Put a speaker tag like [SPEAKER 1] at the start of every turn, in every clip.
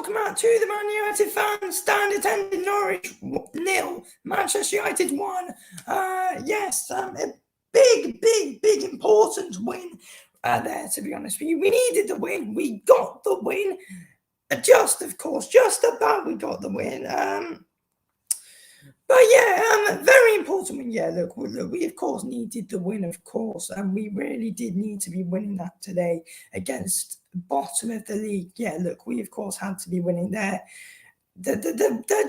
[SPEAKER 1] welcome out to the Man United fans. Stand attending Norwich 0, Manchester United 1. A big important win there, to be honest with you. We needed the win. We got the win. Just about we got the win. Very important win. Yeah, look, we of course needed the win, of course, and we really did need to be winning that today against bottom of the league. Yeah, look, we of course had to be winning there. They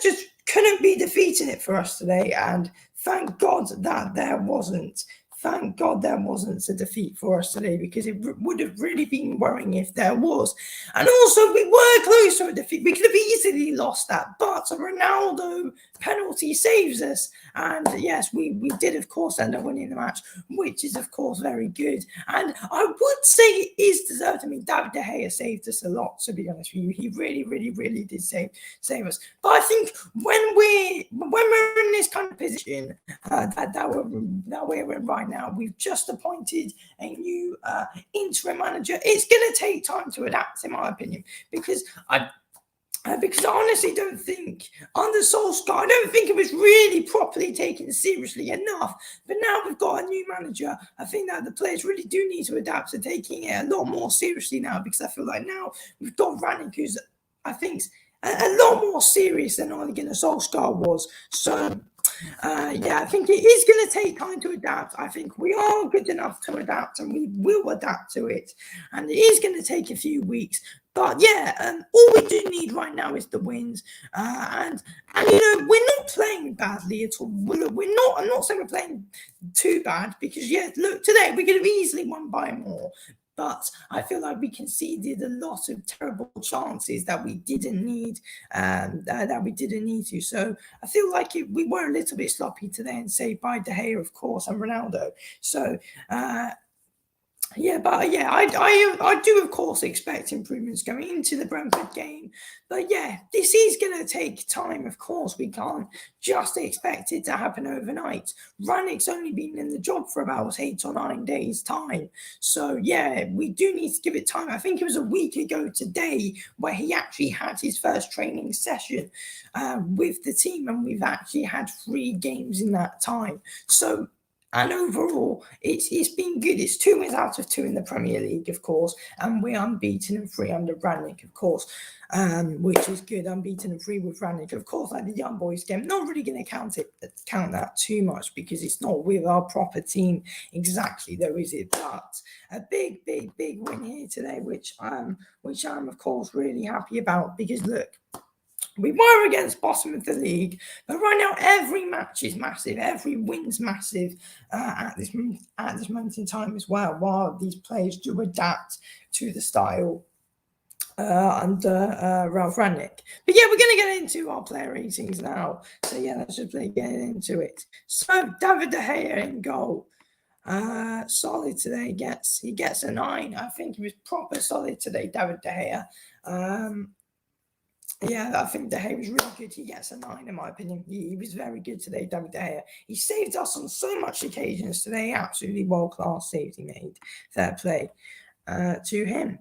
[SPEAKER 1] just couldn't be defeating it for us today, and thank God that there wasn't. Thank God there wasn't a defeat for us today, because it would have really been worrying if there was. And also, we were close to a defeat. We could have easily lost that, but a Ronaldo penalty saves us. And yes, we did, of course, end up winning the match, which is, of course, very good. And I would say it is deserved. I mean, David De Gea saved us a lot, to be honest with you. He really did save us. But I think when we're in this kind of position that we're in right now, we've just appointed a new interim manager. It's going to take time to adapt, in my opinion, because I honestly don't think under Solskjaer, I don't think it was really properly taken seriously enough. But now we've got a new manager. I think that the players really do need to adapt to taking it a lot more seriously now, because I feel like now we've got Rannick, who's, I think, a lot more serious than Ole Gunnar Solskjaer was. So, I think it is going to take time to adapt. I think we are good enough to adapt, and we will adapt to it. And it is going to take a few weeks. But all we do need right now is the wins. And we're not playing badly at all. I'm not saying we're playing too bad, because, look, today we could have easily won by more. But I feel like we conceded a lot of terrible chances that we didn't need, to. So I feel like we were a little bit sloppy today, and saved by De Gea, of course, and Ronaldo. So, I do, of course, expect improvements going into the Brentford game. But this is going to take time, of course. We can't just expect it to happen overnight. Rannick's only been in the job for about 8 or 9 days' time. So, we do need to give it time. I think it was a week ago today where he actually had his first training session with the team, and we've actually had 3 games in that time. So, and overall, it's been good. It's 2 wins out of 2 in the Premier League, of course, and we're unbeaten and 3 under Rannick, of course, which is good. Unbeaten and 3 with Rannick, of course. Like the young boys game, not really going to count that too much, because it's not with our proper team exactly, though, is it? But a big win here today, which I'm of course really happy about, because look, we were against bottom of the league, but right now every match is massive. Every win's massive at this moment in time as well, while these players do adapt to the style under Ralph Rannick. But we're going to get into our player ratings now. So let's just get into it. So David De Gea in goal. Solid today. He gets a 9. I think he was proper solid today, David De Gea. I think De Gea was really good. He gets a 9, in my opinion. He was very good today, David De Gea. He saved us on so much occasions today. Absolutely world-class saves he made. Fair play to him.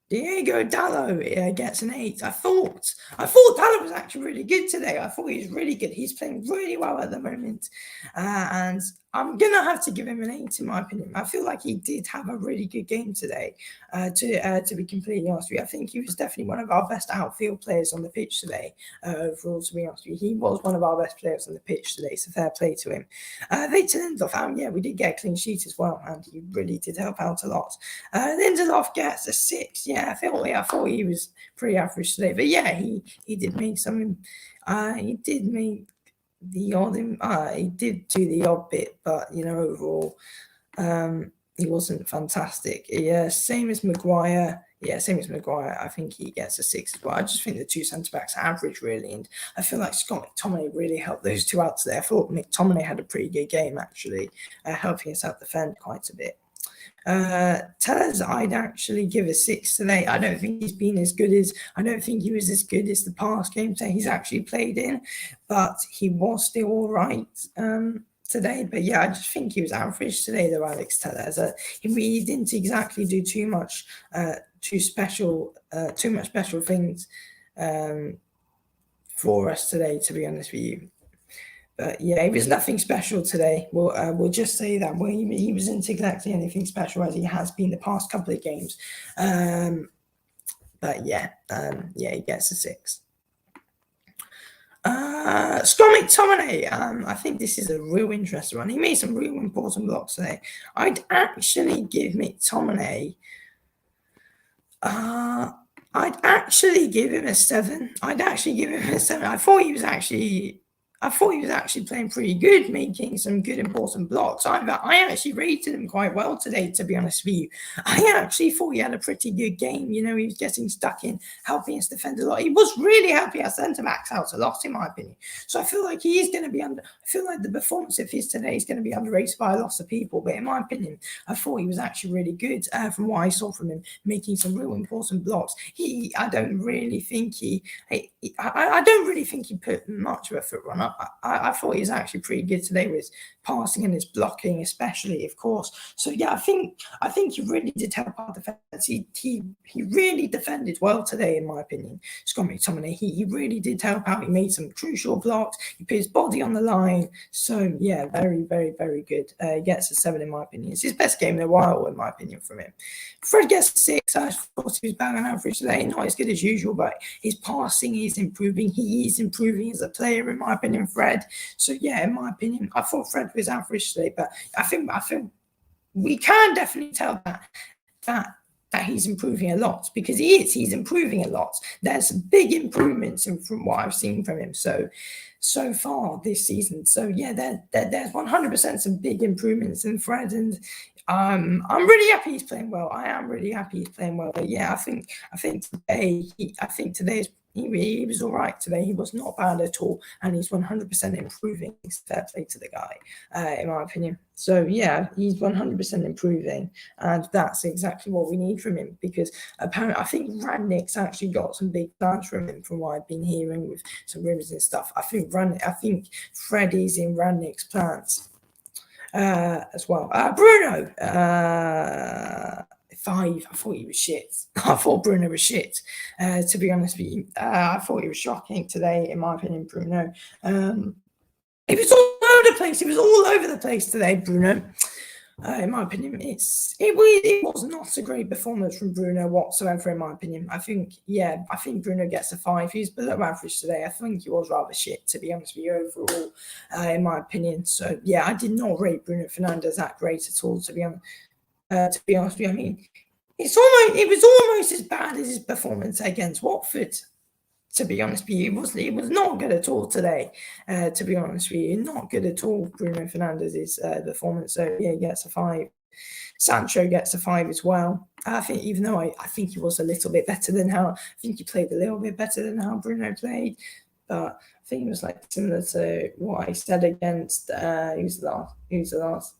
[SPEAKER 1] Diego Dallo gets an 8. I thought Dallo was actually really good today. I thought he was really good. He's playing really well at the moment. And I'm going to have to give him an 8, in my opinion. I feel like he did have a really good game today, to be completely honest with you. I think he was definitely one of our best outfield players on the pitch today, overall, to be honest with you. He was one of our best players on the pitch today, so fair play to him. Victor Lindelof, we did get a clean sheet as well, and he really did help out a lot. Lindelof gets a 6. I thought he was pretty average today, but he did make some. He did make the odd. He did do the odd bit, but overall, he wasn't fantastic. Same as Maguire. Same as Maguire. I think he gets a 6 as well. I just think the 2 centre backs are average, really, and I feel like Scott McTominay really helped those 2 out today. I thought McTominay had a pretty good game, actually, helping us out defend quite a bit. Tellers, I'd actually give a 6 today. I don't think he was as good as the past games that he's actually played in, but he was still all right today. But I just think he was average today, though, Alex Tellers. He didn't exactly do too much too much special things for us today, to be honest with you. But yeah, it was nothing special today. We'll just say that he wasn't exactly anything special as he has been the past couple of games. But yeah, he gets a 6. Scott McTominay, I think this is a real interesting one. He made some real important blocks today. I'd actually give McTominay. I'd actually give him a 7. I thought he was actually playing pretty good, making some good important blocks. I actually rated him quite well today, to be honest with you. I actually thought he had a pretty good game. You know, he was getting stuck in, helping us defend a lot. He was really helping our centre backs out a lot, in my opinion. So I feel like he is going to be I feel like the performance of his today is going to be underrated by a lot of people. But in my opinion, I thought he was actually really good from what I saw from him, making some real important blocks. I don't really think he put much of a foot run up. I thought he was actually pretty good today with passing and his blocking, especially, of course. So yeah, I think he really did help our defense. He really defended well today, in my opinion. Scott McTominay, he really did help out. He made some crucial blocks. He put his body on the line. So yeah, very, very, very good. He gets a 7, in my opinion. It's his best game in a while, in my opinion, from him. Fred gets a 6. I thought he was bang on average today. Not as good as usual, but his passing is improving. He is improving as a player, in my opinion, Fred. So yeah, in my opinion, I thought Fred was average today, but I think we can definitely tell that he's improving a lot, because he's improving a lot. There's big improvements from what I've seen from him so far this season. So yeah, there's 100% some big improvements in Fred, and I'm really happy he's playing well. I am really happy he's playing well. But yeah, I think today he was all right today. He was not bad at all, and he's 100% improving. Fair play to the guy, in my opinion. So yeah, he's 100% improving, and that's exactly what we need from him, because apparently I think Rangnick's actually got some big plans from him, from what I've been hearing with some rumors and stuff. I think Fred is in Rangnick's plans as well. Bruno, 5. I thought he was shit. I thought Bruno was shit, to be honest with you. I thought he was shocking today, in my opinion, Bruno. It was all over the place. It was all over the place today, Bruno. In my opinion, it was not a great performance from Bruno whatsoever, in my opinion. I think Bruno gets a 5. He's below average today. I think he was rather shit, to be honest with you, overall, in my opinion. So yeah, I did not rate Bruno Fernandes that great at all, to be honest. With you, I mean, it was almost as bad as his performance against Watford. To be honest with you, it was not good at all today. To be honest with you, not good at all. Bruno Fernandes' performance. So yeah, he gets a 5. Sancho gets a 5 as well. I think, even though I think he was a little bit better than how he played a little bit better than how Bruno played, but I think it was like similar to what I said against who's the last.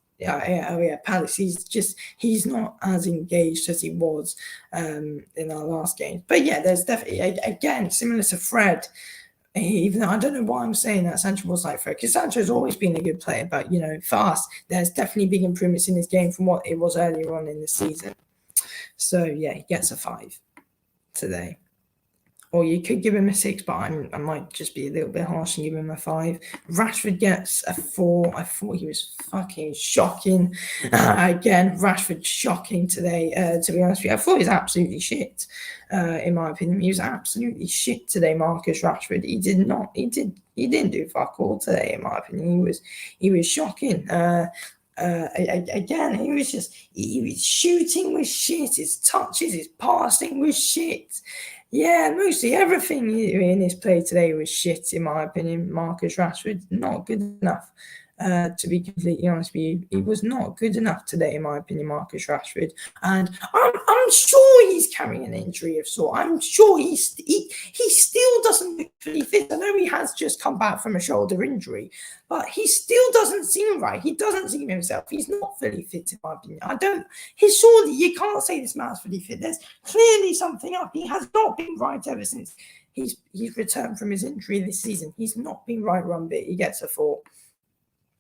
[SPEAKER 1] Palace. He's not as engaged as he was in our last game. But yeah, there's definitely, again, similar to Fred, even though I don't know why I'm saying that Sancho was like Fred, because Sancho's always been a good player, but, you know, for us, there's definitely big improvements in his game from what it was earlier on in the season. So yeah, he gets a 5 today. Or you could give him a 6, but I might just be a little bit harsh and give him a 5. Rashford gets a 4. I thought he was fucking shocking. Again, Rashford shocking today, to be honest with you. I thought he was absolutely shit, in my opinion. He was absolutely shit today, Marcus Rashford. He didn't do fuck all today, in my opinion. He was shocking. Again, he was shooting with shit. His touches, his passing was shit. Yeah, mostly everything in his play today was shit, in my opinion. Marcus Rashford, not good enough. To be completely honest with you, he was not good enough today, in my opinion, Marcus Rashford. And I'm sure he's carrying an injury of sort. I'm sure he still doesn't look fully fit. I know he has just come back from a shoulder injury, but he still doesn't seem right. He doesn't seem himself. He's not fully fit, in my opinion. Surely you can't say this man's fully fit. There's clearly something up. He has not been right ever since he's returned from his injury this season. He's not been right one bit. He gets a 4.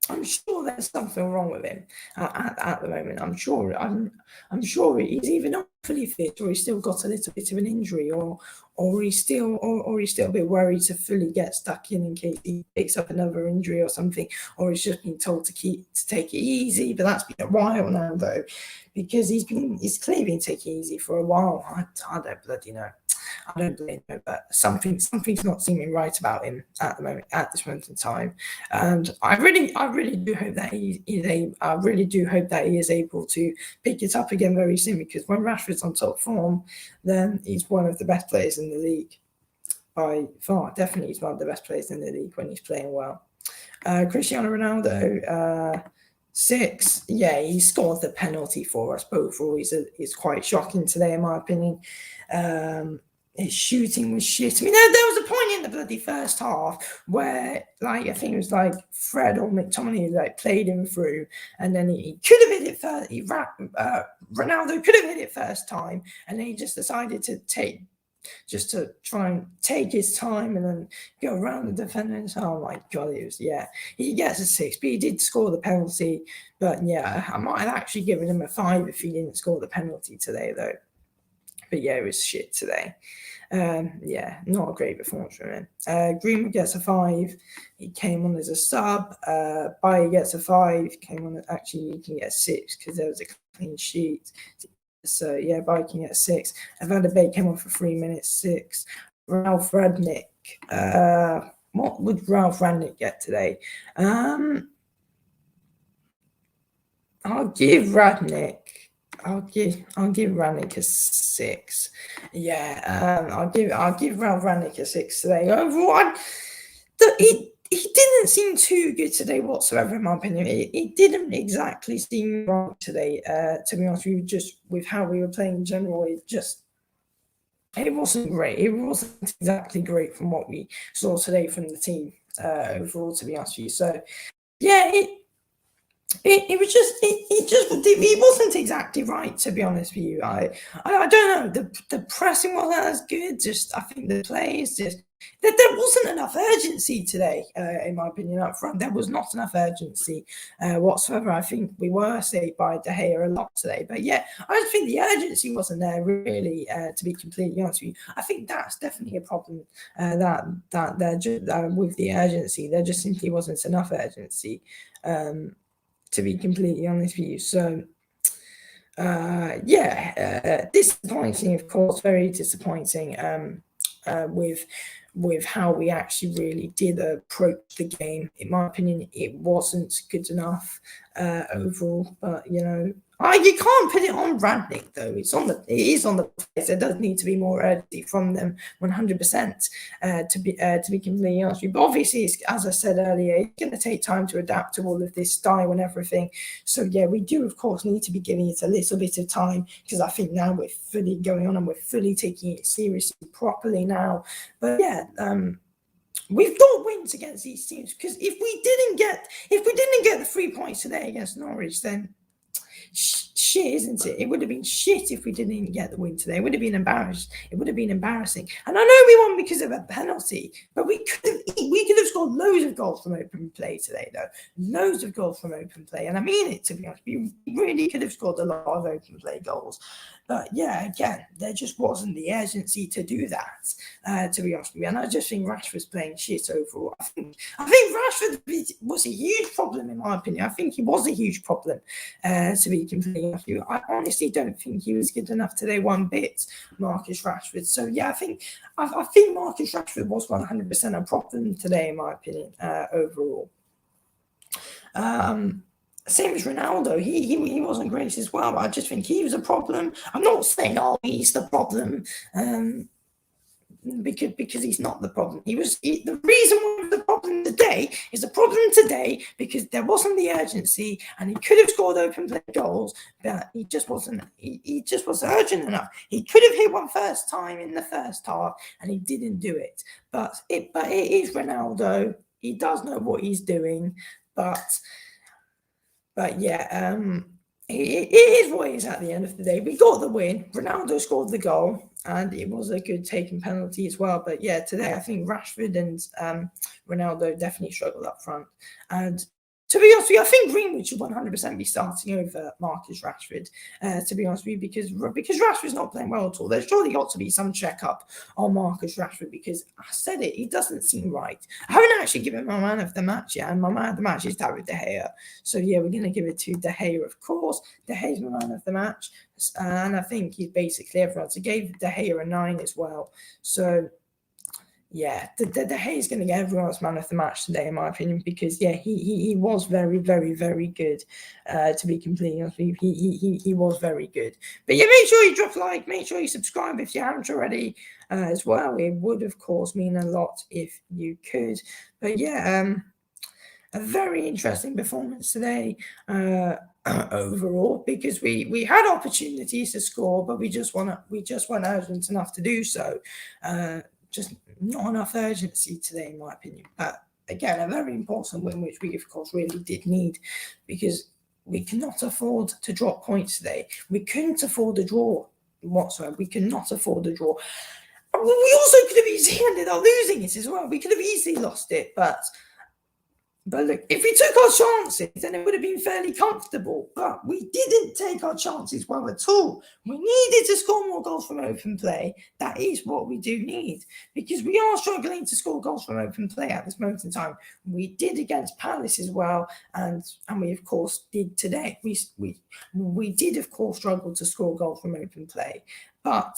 [SPEAKER 1] I'm sure there's something wrong with him at the moment. I'm sure he's either not fully fit or he's still got a little bit of an injury or he's still a bit worried to fully get stuck in case he picks up another injury or something, or he's just been told to take it easy. But that's been a while now though, because he's clearly been taking it easy for a while. I don't bloody know. I don't blame him, but something's not seeming right about him at the moment, at this moment in time. And I really do hope that I really do hope that he is able to pick it up again very soon. Because when Rashford's on top form, then he's one of the best players in the league by far. Definitely, he's one of the best players in the league when he's playing well. Cristiano Ronaldo. 6, yeah, he scored the penalty for us. But overall, he's quite shocking today, in my opinion. His shooting was shit. I mean, there was a point in the bloody first half where, like, I think it was like Fred or McTominay like played him through, and then he could have hit it first. Ronaldo could have hit it first time, and then he just decided to try and take his time and then go around the defenders. Oh my god, he gets a 6, but he did score the penalty. But yeah, I might have actually given him a 5 if he didn't score the penalty today, though. But yeah, it was shit today. Yeah, not a great performance from him. Greenwood gets a 5. He came on as a sub. Bayer gets a 5. Came on. Actually, you can get a 6 because there was a clean sheet. So yeah, Bayer can get a 6. Van der Beek came on for 3 minutes. 6. Ralph Radnick. What would Ralph Radnick get today? I'll give Radnick. I'll give Radnick a 6. Yeah, I'll give Ralph Radnick a 6 today. Overall, he didn't seem too good today whatsoever, in my opinion. It didn't exactly seem right today. To be honest with you, just with how we were playing in general, it wasn't great. It wasn't exactly great from what we saw today from the team overall. To be honest with you, so yeah, it wasn't exactly right, to be honest with you. I don't know. The pressing wasn't as good. Just I think the plays there wasn't enough urgency today, in my opinion, up front. There was not enough urgency whatsoever. I think we were saved by De Gea a lot today. But yeah, I just think the urgency wasn't there really, to be completely honest with you. I think that's definitely a problem that there with the urgency. There just simply wasn't enough urgency. To be completely honest with you. So, disappointing, of course, very disappointing with how we actually really did approach the game. In my opinion, it wasn't good enough overall, but you can't put it on Radnick though. It is on the players. There does need to be more urgency from them, 100%. To be completely honest with you, but obviously, as I said earlier, it's going to take time to adapt to all of this style and everything. So yeah, we do of course need to be giving it a little bit of time, because I think now we're fully going on and we're fully taking it seriously properly now. But yeah. We've got wins against these teams, because if we didn't get the 3 points today against Norwich, then shit, isn't it? It would have been shit if we didn't even get the win today. It would have been embarrassed. It would have been embarrassing. And I know we won because of a penalty, but we could have scored loads of goals from open play today, though. Loads of goals from open play. And I mean it, to be honest. We really could have scored a lot of open play goals. But yeah, again, there just wasn't the urgency to do that, to be honest with you. And I just think Rashford's playing shit overall. I think Rashford was a huge problem, in my opinion. I think he was a huge problem, to be completely honest with you. I honestly don't think he was good enough today one bit, Marcus Rashford. So yeah, I think Marcus Rashford was 100% a problem today, in my opinion, overall. Same as Ronaldo, he wasn't great as well. I just think he was a problem. I'm not saying he's the problem, because he's not the problem. The reason why the problem today is the problem today because there wasn't the urgency, and he could have scored open play goals, but he just wasn't. He just wasn't urgent enough. He could have hit one first time in the first half, and he didn't do it. But it is Ronaldo. He does know what he's doing, but yeah, it is what it is at the end of the day. We got the win. Ronaldo scored the goal, and it was a good taken penalty as well. But yeah, today I think Rashford and Ronaldo definitely struggled up front. And to be honest with you, I think Greenwood should 100% be starting over Marcus Rashford, to be honest with you, because Rashford's not playing well at all. There's surely got to be some check-up on Marcus Rashford, because I said it, he doesn't seem right. I haven't actually given my man of the match yet, and my man of the match is David De Gea. So, yeah, we're going to give it to De Gea, of course. De Gea's my man of the match, and I think he's basically everyone. So, gave De Gea a 9 as well. So, yeah, De Gea is going to get everyone's man of the match today, in my opinion, because yeah, he was very, very, very good. To be completely honest with you, he was very good. But yeah, make sure you drop a like, make sure you subscribe if you haven't already, as well. It would, of course, mean a lot if you could. But yeah, a very interesting performance today. Overall, because we had opportunities to score, but we just weren't urgent enough to do so. Just not enough urgency today, in my opinion. But again, a very important win, which we, of course, really did need, because we cannot afford to drop points today. We couldn't afford a draw whatsoever. We cannot afford a draw. We also could have easily ended up losing it as well. We could have easily lost it, but look, if we took our chances, then it would have been fairly comfortable. But we didn't take our chances well at all. We needed to score more goals from open play. That is what we do need, because we are struggling to score goals from open play at this moment in time. We did against Palace as well, and we of course did today. We did of course struggle to score goals from open play, but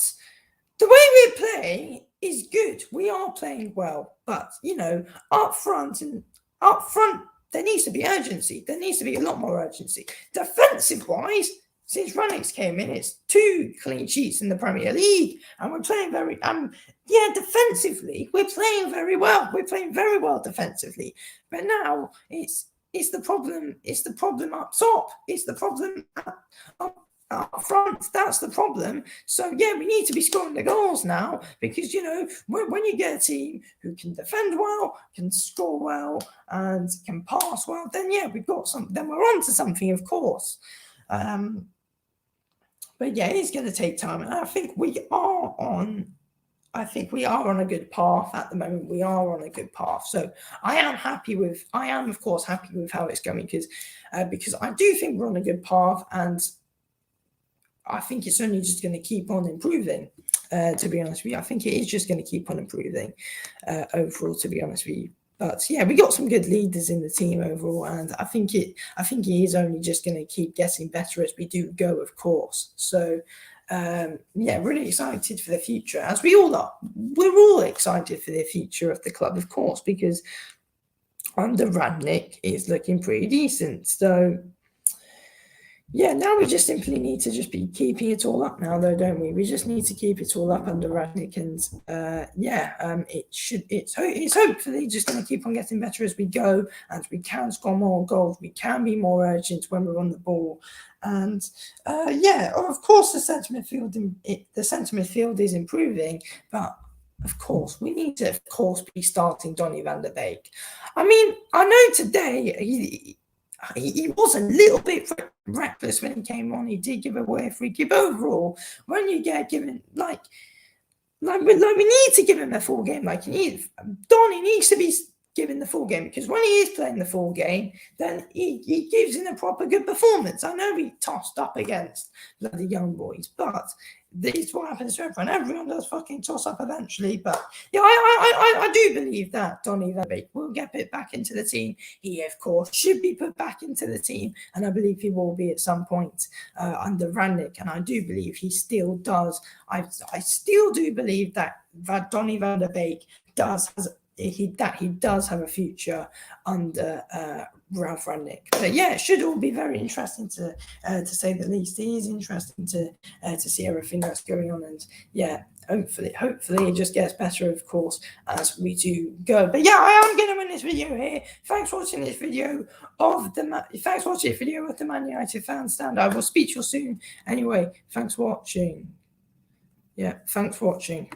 [SPEAKER 1] the way we're playing is good. We are playing well, but up front, there needs to be urgency. There needs to be a lot more urgency. Defensive-wise, since Rannick's came in, it's 2 clean sheets in the Premier League, and we're playing very, defensively, we're playing very well. We're playing very well defensively, but now it's the problem. It's the problem up top. It's the problem up front. That's the problem. So yeah, we need to be scoring the goals now, because when you get a team who can defend well, can score well, and can pass well, then yeah, then we're on to something, of course. But yeah, it's going to take time, and I think we are on a good path at the moment. We are on a good path. So I am, of course, happy with how it's going, because I do think we're on a good path, and I think it's only just going to keep on improving, to be honest with you. I think it is just going to keep on improving overall, to be honest with you. But yeah, we got some good leaders in the team overall, and I think it is only just going to keep getting better as we do go, of course. So yeah, really excited for the future, as we all are. We're all excited for the future of the club, of course, because under Radnick it's looking pretty decent. So yeah, now we just simply need to just be keeping it all up now, though, don't we? We just need to keep it all up under Radnick, and it's hopefully just going to keep on getting better as we go, and we can score more goals. We can be more urgent when we're on the ball, and of course the centre midfield is improving, but of course we need to, of course, be starting Donny van de Beek. I mean, I know today he was a little bit reckless when he came on. He did give away a free kick. Overall, when you get given we need to give him a full game. Donny needs to be given the full game, because when he is playing the full game, then he gives in a proper good performance. I know we tossed up against bloody young boys, but this is what happens to everyone. Everyone does fucking toss up eventually. But yeah, I do believe that Donny van de Beek will get put back into the team. He, of course, should be put back into the team, and I believe he will be at some point under Rannick, and I do believe he still does. I still do believe that Donny van de Beek does have a future under Ralph Rangnick. But yeah, it should all be very interesting to say the least. It is interesting to see everything that's going on, and yeah, hopefully it just gets better, of course, as we do go. But yeah, I am going to end this video here. Thanks for watching this video of the Man United fan stand. I will speak to you soon. Anyway, thanks for watching. Yeah, thanks for watching.